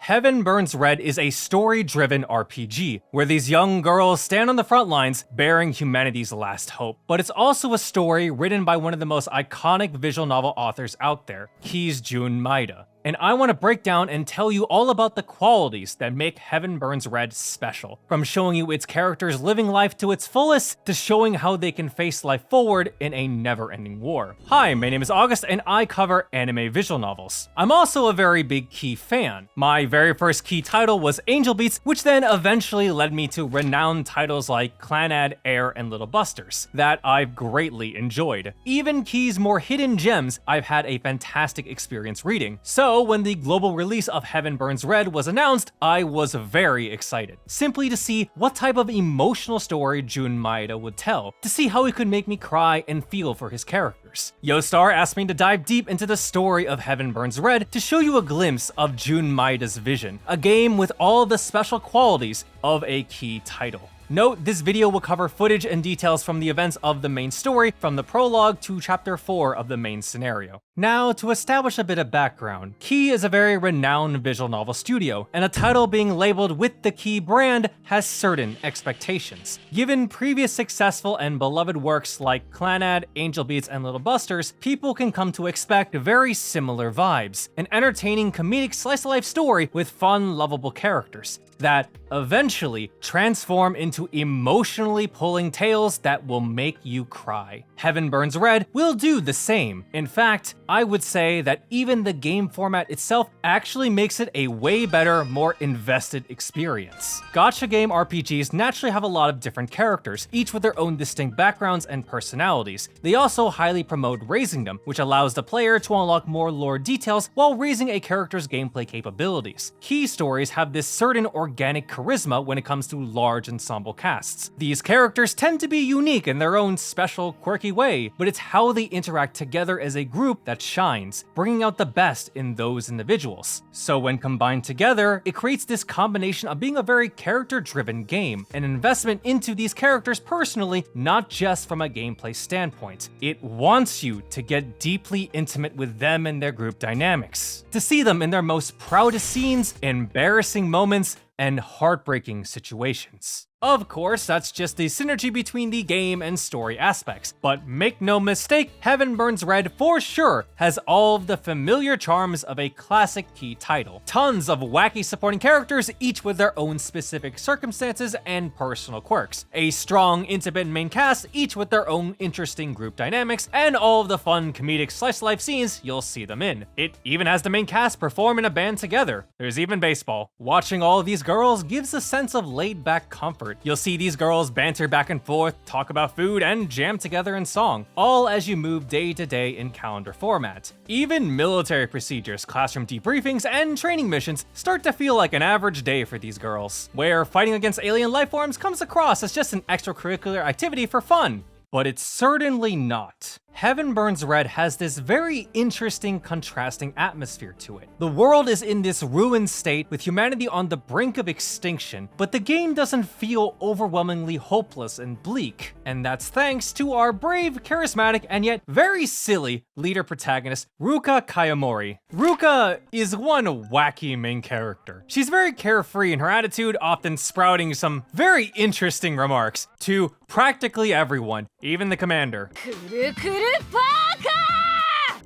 Heaven Burns Red is a story-driven RPG, where these young girls stand on the front lines bearing humanity's last hope. But it's also a story written by one of the most iconic visual novel authors out there. He's Jun Maeda. And I want to break down and tell you all about the qualities that make Heaven Burns Red special. From showing you its characters living life to its fullest, to showing how they can face life forward in a never-ending war. Hi, my name is August and I cover anime visual novels. I'm also a very big Key fan. My very first Key title was Angel Beats, which then eventually led me to renowned titles like CLANNAD, Air, and Little Busters, that I've greatly enjoyed. Even Key's more hidden gems, I've had a fantastic experience reading. So when the global release of Heaven Burns Red was announced, I was very excited, simply to see what type of emotional story Jun Maeda would tell, to see how he could make me cry and feel for his characters. Yostar asked me to dive deep into the story of Heaven Burns Red to show you a glimpse of Jun Maeda's vision, a game with all the special qualities of a Key title. Note, this video will cover footage and details from the events of the main story, from the prologue to chapter 4 of the main scenario. Now, to establish a bit of background, Key is a very renowned visual novel studio, and a title being labeled with the Key brand has certain expectations. Given previous successful and beloved works like CLANNAD, Angel Beats, and Little Busters, people can come to expect very similar vibes. An entertaining comedic slice-of-life story with fun, lovable characters that eventually transform into emotionally pulling tales that will make you cry. Heaven Burns Red will do the same. In fact, I would say that even the game format itself actually makes it a way better, more invested experience. Gacha game RPGs naturally have a lot of different characters, each with their own distinct backgrounds and personalities. They also highly promote raising them, which allows the player to unlock more lore details while raising a character's gameplay capabilities. Key stories have this certain organic charisma when it comes to large ensemble casts. These characters tend to be unique in their own special, quirky way, but it's how they interact together as a group that shines, bringing out the best in those individuals. So when combined together, it creates this combination of being a very character-driven game, an investment into these characters personally, not just from a gameplay standpoint. It wants you to get deeply intimate with them and their group dynamics, to see them in their most proudest scenes, embarrassing moments, and heartbreaking situations. Of course, that's just the synergy between the game and story aspects, but make no mistake, Heaven Burns Red for sure has all of the familiar charms of a classic Key title. Tons of wacky supporting characters, each with their own specific circumstances and personal quirks. A strong, intimate main cast, each with their own interesting group dynamics, and all of the fun comedic slice-of-life scenes you'll see them in. It even has the main cast perform in a band together. There's even baseball. Watching all of these girls gives a sense of laid-back comfort. You'll see these girls banter back and forth, talk about food, and jam together in song, all as you move day to day in calendar format. Even military procedures, classroom debriefings, and training missions start to feel like an average day for these girls, where fighting against alien lifeforms comes across as just an extracurricular activity for fun. But it's certainly not. Heaven Burns Red has this very interesting contrasting atmosphere to it. The world is in this ruined state with humanity on the brink of extinction, but the game doesn't feel overwhelmingly hopeless and bleak. And that's thanks to our brave, charismatic, and yet very silly leader protagonist, Ruka Kayamori. Ruka is one wacky main character. She's very carefree in her attitude, often sprouting some very interesting remarks to practically everyone, even the commander.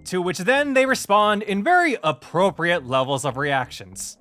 To which then they respond in very appropriate levels of reactions.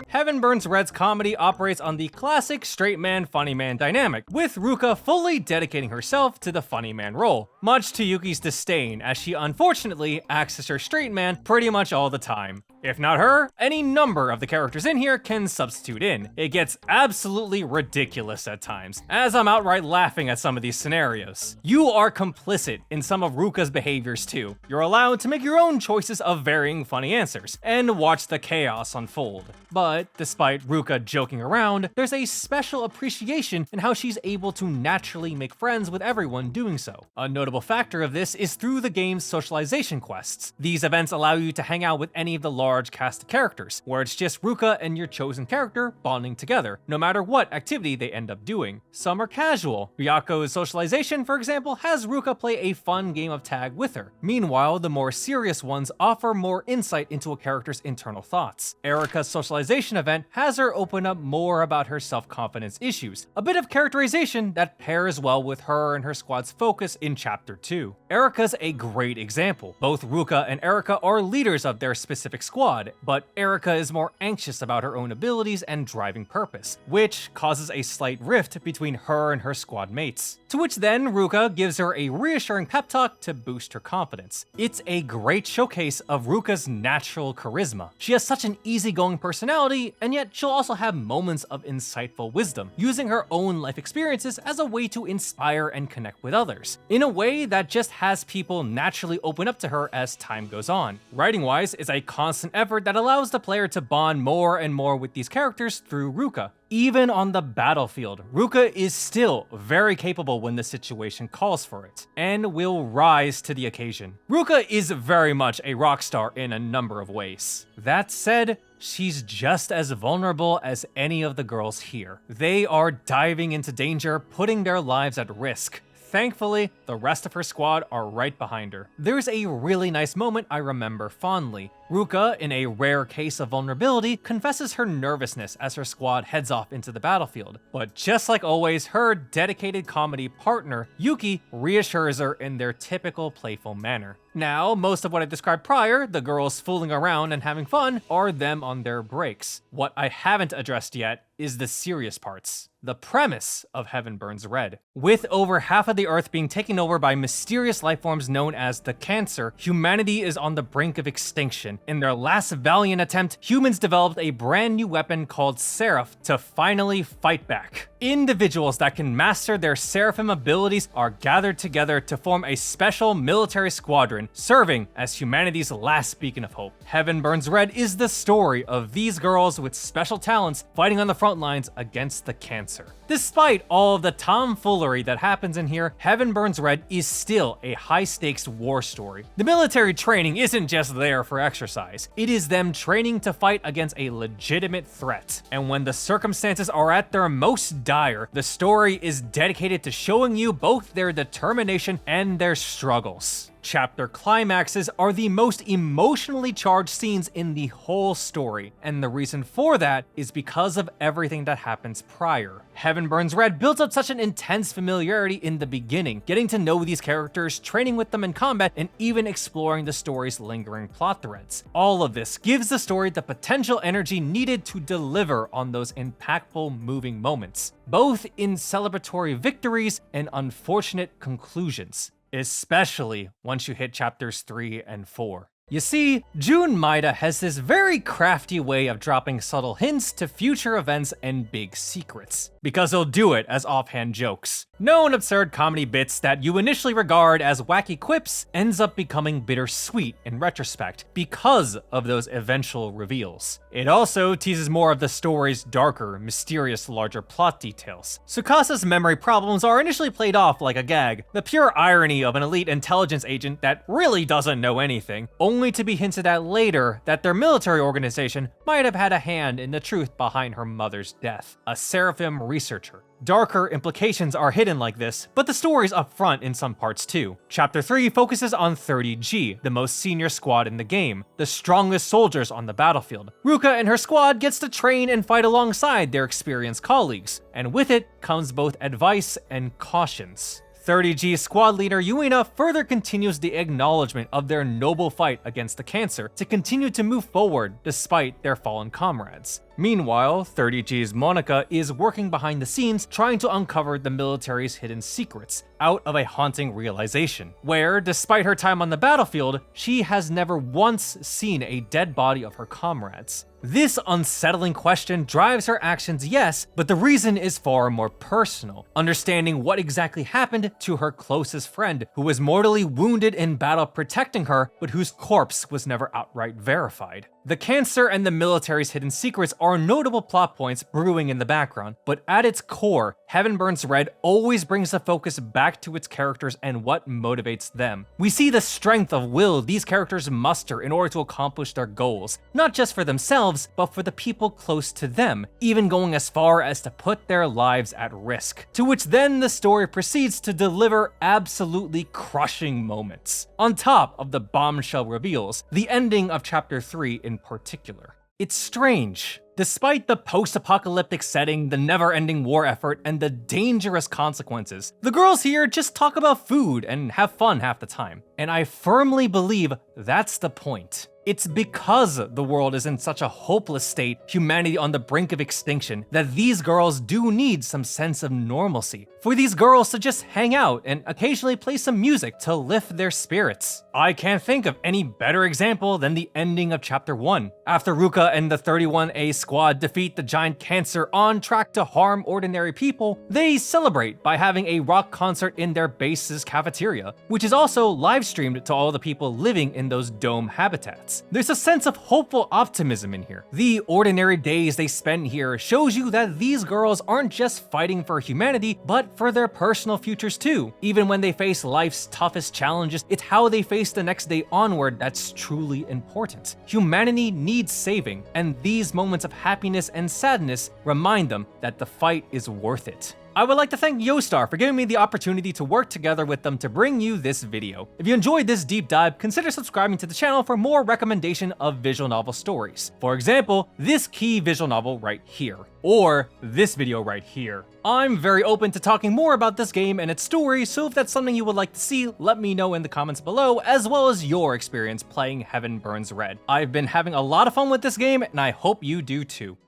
Heaven Burns Red's comedy operates on the classic straight man, funny man dynamic, with Ruka fully dedicating herself to the funny man role, much to Yuki's disdain, as she unfortunately acts as her straight man pretty much all the time. If not her, any number of the characters in here can substitute in. It gets absolutely ridiculous at times, as I'm outright laughing at some of these scenarios. You are complicit in some of Ruka's behaviors too. You're allowed to make your own choices of varying funny answers, and watch the chaos unfold. But despite Ruka joking around, there's a special appreciation in how she's able to naturally make friends with everyone doing so. A notable factor of this is through the game's socialization quests. These events allow you to hang out with any of the large large cast of characters, where it's just Ruka and your chosen character bonding together, no matter what activity they end up doing. Some are casual. Ryako's socialization, for example, has Ruka play a fun game of tag with her. Meanwhile, the more serious ones offer more insight into a character's internal thoughts. Erika's socialization event has her open up more about her self-confidence issues, a bit of characterization that pairs well with her and her squad's focus in Chapter 2. Erika's a great example. Both Ruka and Erika are leaders of their specific squad, but Erika is more anxious about her own abilities and driving purpose, which causes a slight rift between her and her squad mates. To which then Ruka gives her a reassuring pep talk to boost her confidence. It's a great showcase of Ruka's natural charisma. She has such an easygoing personality, and yet she'll also have moments of insightful wisdom, using her own life experiences as a way to inspire and connect with others, in a way that just has people naturally open up to her as time goes on. Writing-wise, it's a constant effort that allows the player to bond more and more with these characters through Ruka. Even on the battlefield, Ruka is still very capable when the situation calls for it, and will rise to the occasion. Ruka is very much a rock star in a number of ways. That said, she's just as vulnerable as any of the girls here. They are diving into danger, putting their lives at risk. Thankfully, the rest of her squad are right behind her. There's a really nice moment I remember fondly. Ruka, in a rare case of vulnerability, confesses her nervousness as her squad heads off into the battlefield. But just like always, her dedicated comedy partner, Yuki, reassures her in their typical playful manner. Now, most of what I described prior, the girls fooling around and having fun, are them on their breaks. What I haven't addressed yet is the serious parts. The premise of Heaven Burns Red. With over half of the Earth being taken over by mysterious lifeforms known as the Cancer, humanity is on the brink of extinction. In their last valiant attempt, humans developed a brand new weapon called Seraph to finally fight back. Individuals that can master their Seraphim abilities are gathered together to form a special military squadron, serving as humanity's last beacon of hope. Heaven Burns Red is the story of these girls with special talents fighting on the front lines against the Cancer. Despite all of the tomfoolery that happens in here, Heaven Burns Red is still a high-stakes war story. The military training isn't just there for exercise, it is them training to fight against a legitimate threat. And when the circumstances are at their most dire, the story is dedicated to showing you both their determination and their struggles. Chapter climaxes are the most emotionally charged scenes in the whole story, and the reason for that is because of everything that happens prior. Heaven Burns Red builds up such an intense familiarity in the beginning, getting to know these characters, training with them in combat, and even exploring the story's lingering plot threads. All of this gives the story the potential energy needed to deliver on those impactful, moving moments, both in celebratory victories and unfortunate conclusions, especially once you hit chapters 3 and 4. You see, Jun Maeda has this very crafty way of dropping subtle hints to future events and big secrets, because he'll do it as offhand jokes. Known absurd comedy bits that you initially regard as wacky quips ends up becoming bittersweet in retrospect because of those eventual reveals. It also teases more of the story's darker, mysterious, larger plot details. Tsukasa's memory problems are initially played off like a gag, the pure irony of an elite intelligence agent that really doesn't know anything, only to be hinted at later that their military organization might have had a hand in the truth behind her mother's death, a Seraphim researcher. Darker implications are hidden like this, but the story's upfront in some parts too. Chapter 3 focuses on 30G, the most senior squad in the game, the strongest soldiers on the battlefield. Ruka and her squad gets to train and fight alongside their experienced colleagues, and with it comes both advice and cautions. 30G squad leader Yuina further continues the acknowledgement of their noble fight against the Cancer to continue to move forward despite their fallen comrades. Meanwhile, 30G's Monica is working behind the scenes trying to uncover the military's hidden secrets, out of a haunting realization, where, despite her time on the battlefield, she has never once seen a dead body of her comrades. This unsettling question drives her actions, yes, but the reason is far more personal, understanding what exactly happened to her closest friend, who was mortally wounded in battle protecting her, but whose corpse was never outright verified. The cancer and the military's hidden secrets are notable plot points brewing in the background, but at its core, Heaven Burns Red always brings the focus back to its characters and what motivates them. We see the strength of will these characters muster in order to accomplish their goals, not just for themselves, but for the people close to them, even going as far as to put their lives at risk. To which then the story proceeds to deliver absolutely crushing moments. On top of the bombshell reveals, the ending of Chapter 3 in particular. It's strange. Despite the post-apocalyptic setting, the never-ending war effort, and the dangerous consequences, the girls here just talk about food and have fun half the time. And I firmly believe that's the point. It's because the world is in such a hopeless state, humanity on the brink of extinction, that these girls do need some sense of normalcy. For these girls to just hang out and occasionally play some music to lift their spirits. I can't think of any better example than the ending of Chapter 1. After Ruka and the 31A squad defeat the giant cancer on track to harm ordinary people, they celebrate by having a rock concert in their base's cafeteria, which is also live streamed to all the people living in those dome habitats. There's a sense of hopeful optimism in here. The ordinary days they spend here shows you that these girls aren't just fighting for humanity, but for their personal futures too. Even when they face life's toughest challenges, it's how they face the next day onward that's truly important. Humanity needs saving, and these moments of happiness and sadness remind them that the fight is worth it. I would like to thank Yostar for giving me the opportunity to work together with them to bring you this video. If you enjoyed this deep dive, consider subscribing to the channel for more recommendation of visual novel stories. For example, this key visual novel right here, or this video right here. I'm very open to talking more about this game and its story, so if that's something you would like to see, let me know in the comments below, as well as your experience playing Heaven Burns Red. I've been having a lot of fun with this game, and I hope you do too.